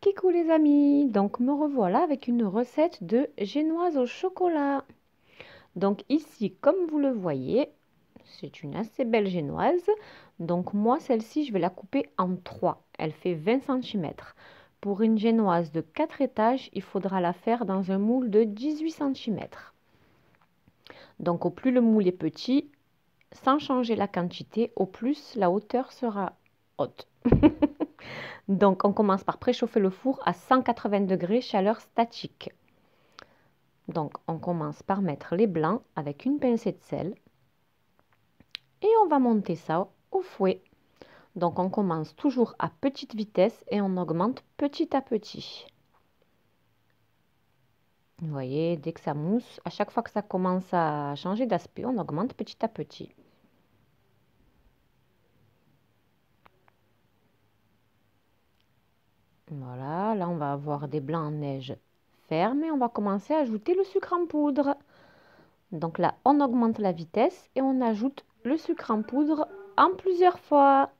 Coucou les amis, donc me revoilà avec une recette de génoise au chocolat. Donc ici, comme vous le voyez, c'est une assez belle génoise. Donc moi, celle-ci, je vais la couper en 3. Elle fait 20 cm. Pour une génoise de 4 étages, il faudra la faire dans un moule de 18 cm. Donc au plus le moule est petit, sans changer la quantité, au plus la hauteur sera haute. Donc, on commence par préchauffer le four à 180 degrés, chaleur statique. Donc, on commence par mettre les blancs avec une pincée de sel. Et on va monter ça au fouet. Donc, on commence toujours à petite vitesse et on augmente petit à petit. Vous voyez, dès que ça mousse, à chaque fois que ça commence à changer d'aspect, on augmente petit à petit. Voilà, là on va avoir des blancs en neige fermes et on va commencer à ajouter le sucre en poudre. Donc là, on augmente la vitesse et on ajoute le sucre en poudre en plusieurs fois.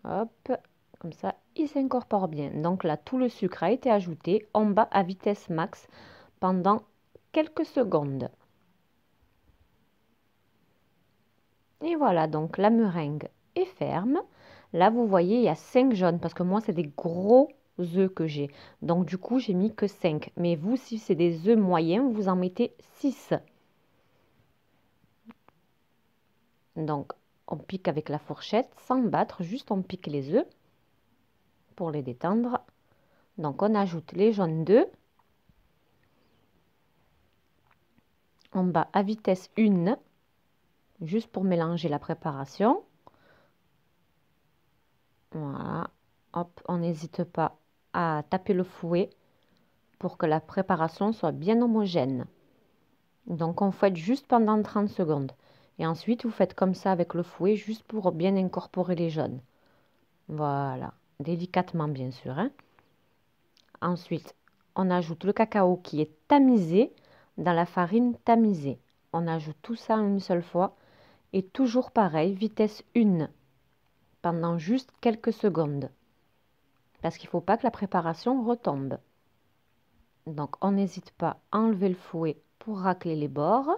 Hop, comme ça, il s'incorpore bien. Donc là, tout le sucre a été ajouté. On bat à vitesse max pendant quelques secondes. Et voilà, donc la meringue est ferme. Là, vous voyez, il y a 5 jaunes parce que moi, c'est des gros œufs que j'ai. Donc du coup, j'ai mis que 5. Mais vous, si c'est des œufs moyens, vous en mettez 6. Donc, on pique avec la fourchette sans battre, juste on pique les œufs pour les détendre. Donc, on ajoute les jaunes d'œufs. On bat à vitesse 1, juste pour mélanger la préparation. Voilà. Hop, on n'hésite pas à taper le fouet pour que la préparation soit bien homogène. Donc, on fouette juste pendant 30 secondes. Et ensuite, vous faites comme ça avec le fouet, juste pour bien incorporer les jaunes. Voilà, délicatement bien sûr. Ensuite, on ajoute le cacao qui est tamisé dans la farine tamisée. On ajoute tout ça en une seule fois. Et toujours pareil, vitesse 1, pendant juste quelques secondes. Parce qu'il ne faut pas que la préparation retombe. Donc, on n'hésite pas à enlever le fouet pour racler les bords.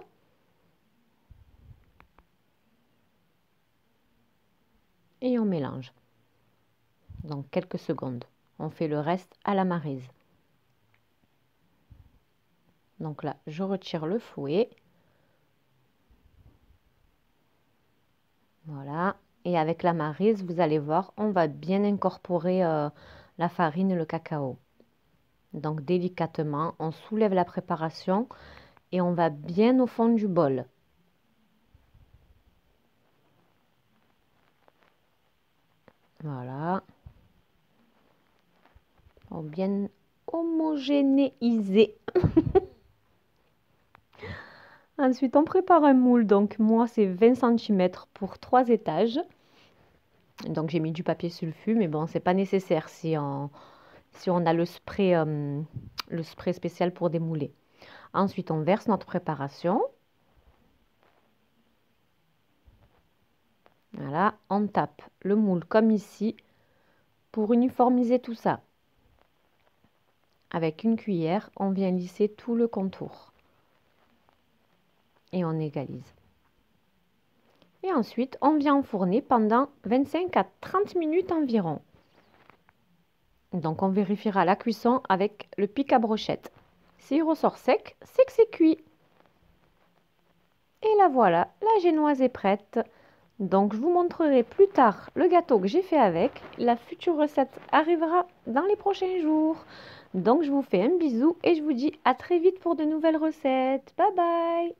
Et on mélange. Donc, quelques secondes. On fait le reste à la maryse. Donc là, je retire le fouet. Voilà. Et avec la maryse, vous allez voir, on va bien incorporer la farine et le cacao. Donc délicatement, on soulève la préparation et on va bien au fond du bol. Voilà. Pour bien homogénéiser. Ensuite, on prépare un moule. Donc moi, c'est 20 cm pour 3 étages. Donc j'ai mis du papier sulfu, mais bon, c'est pas nécessaire si on a le spray spécial pour démouler. Ensuite, on verse notre préparation. Voilà, on tape le moule comme ici pour uniformiser tout ça. Avec une cuillère, on vient lisser tout le contour. Et on égalise. Et ensuite, on vient enfourner pendant 25 à 30 minutes environ. Donc, on vérifiera la cuisson avec le pic à brochette. S'il ressort sec, c'est que c'est cuit. Et la voilà, la génoise est prête. Donc, je vous montrerai plus tard le gâteau que j'ai fait avec. La future recette arrivera dans les prochains jours. Donc, je vous fais un bisou et je vous dis à très vite pour de nouvelles recettes. Bye bye!